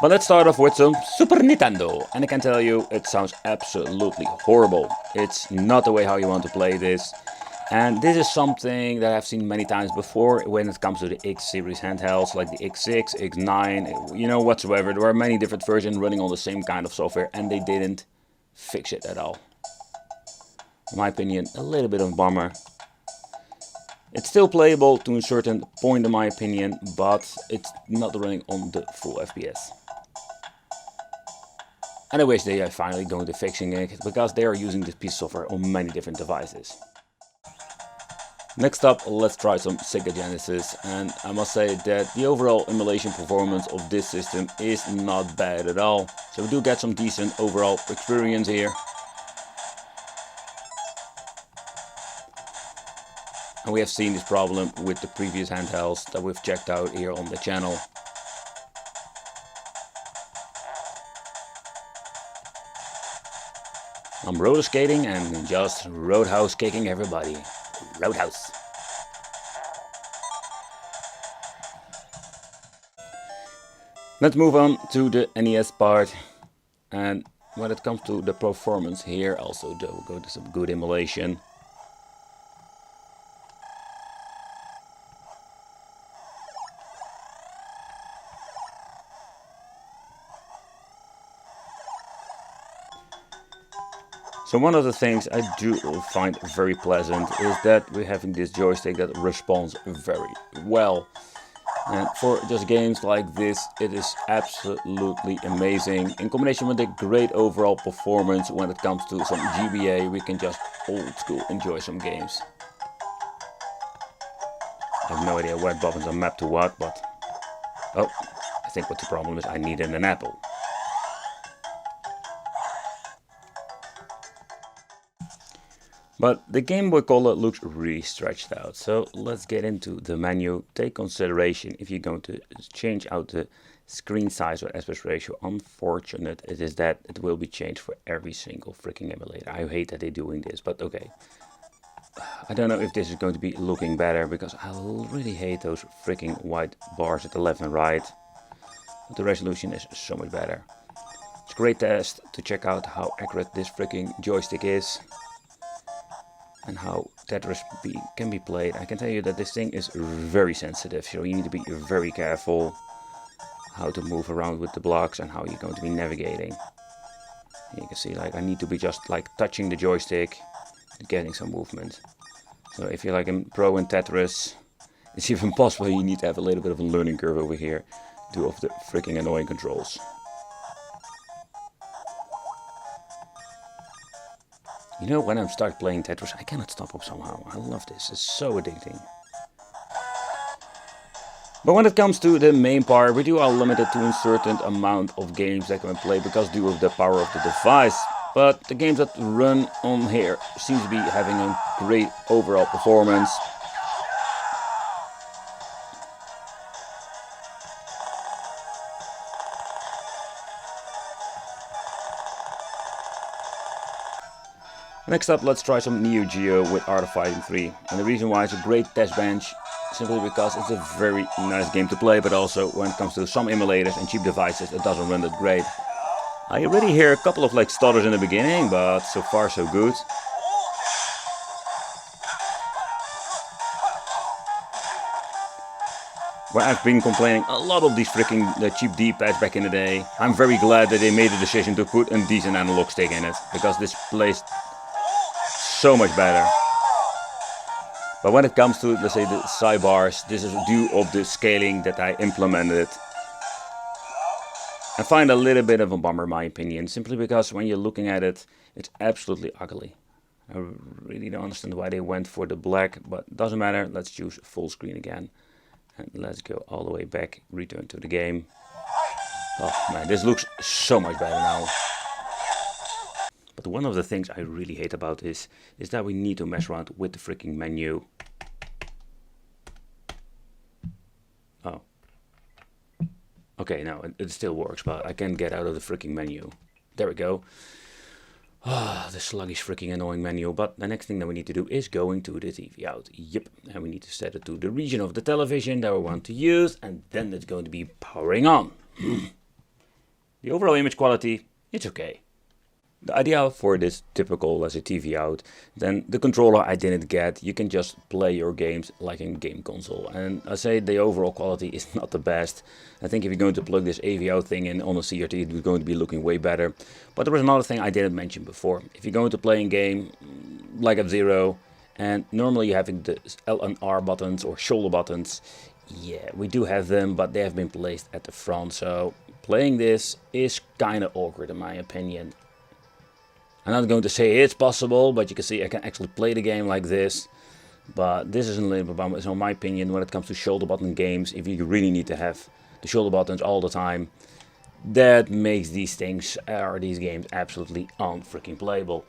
But let's start off with some Super Nintendo, and I can tell you it sounds absolutely horrible. It's not the way how you want to play this. And this is something that I've seen many times before when it comes to the X series handhelds, like the X6, X9, you know, whatsoever. There are many different versions running on the same kind of software, and they didn't fix it at all. In my opinion, a little bit of a bummer. It's still playable to a certain point in my opinion, but it's not running on the full FPS. And I wish they are finally going to fixing it, because they are using this piece of software on many different devices. Next up, let's try some Sega Genesis, and I must say that the overall emulation performance of this system is not bad at all. So we do get some decent overall experience here. And we have seen this problem with the previous handhelds that we've checked out here on the channel. I'm roller skating and just roadhouse kicking everybody. Roadhouse. Let's move on to the NES part. And when it comes to the performance here, also do go to some good emulation. So one of the things I do find very pleasant is that we're having this joystick that responds very well. And for just games like this, it is absolutely amazing. In combination with the great overall performance when it comes to some GBA, we can just old school enjoy some games. I have no idea what buttons are mapped to what, but... Oh, I think what the problem is, I needed an apple. But the Game Boy Color looks really stretched out, so let's get into the menu. Take consideration if you're going to change out the screen size or aspect ratio. Unfortunate it is that it will be changed for every single freaking emulator. I hate that they're doing this, but okay. I don't know if this is going to be looking better, because I really hate those freaking white bars at the left and right. But the resolution is so much better. It's a great test to check out how accurate this freaking joystick is. And how Tetris can be played. I can tell you that this thing is very sensitive, so you need to be very careful how to move around with the blocks and how you're going to be navigating. You can see, like, I need to be just like touching the joystick and getting some movement. So if you're like a pro in Tetris, it's even possible you need to have a little bit of a learning curve over here due to the freaking annoying controls. You know, when I start playing Tetris, I cannot stop up somehow. I love this, it's so addicting. But when it comes to the main part, we are limited to a certain amount of games that can play because due to the power of the device. But the games that run on here seem to be having a great overall performance. Next up, let's try some Neo Geo with Art of Fighting 3. And the reason why it's a great test bench, simply because it's a very nice game to play, but also when it comes to some emulators and cheap devices, it doesn't run that great. I already hear a couple of like stutters in the beginning, but so far so good. Where I've been complaining a lot of these freaking cheap D-pads back in the day, I'm very glad that they made the decision to put a decent analog stick in it, because this plays so much better. But when it comes to, let's say, the sidebars, this is due of the scaling that I implemented. I find a little bit of a bummer in my opinion, simply because when you're looking at it, it's absolutely ugly. I really don't understand why they went for the black, but doesn't matter, let's choose full screen again. And let's go all the way back, return to the game. Oh man, this looks so much better now. But one of the things I really hate about this is that we need to mess around with the freaking menu. Oh. Okay, no, it still works, but I can't get out of the freaking menu. There we go. Ah, the sluggish freaking annoying menu. But the next thing that we need to do is going to the TV out. Yep, and we need to set it to the region of the television that we want to use, and then it's going to be powering on. The overall image quality, it's okay. The idea for this typical as a TV out, then the controller I didn't get. You can just play your games like a game console. And I say the overall quality is not the best. I think if you're going to plug this AV out thing in on a CRT, it's going to be looking way better. But there was another thing I didn't mention before. If you're going to play a game like F-Zero, and normally you're having the L and R buttons or shoulder buttons, yeah, we do have them, but they have been placed at the front. So playing this is kind of awkward in my opinion. I'm not going to say it's possible, but you can see I can actually play the game like this. But this is a little bit, so in my opinion, when it comes to shoulder button games, if you really need to have the shoulder buttons all the time, that makes these things or these games absolutely unfreaking playable.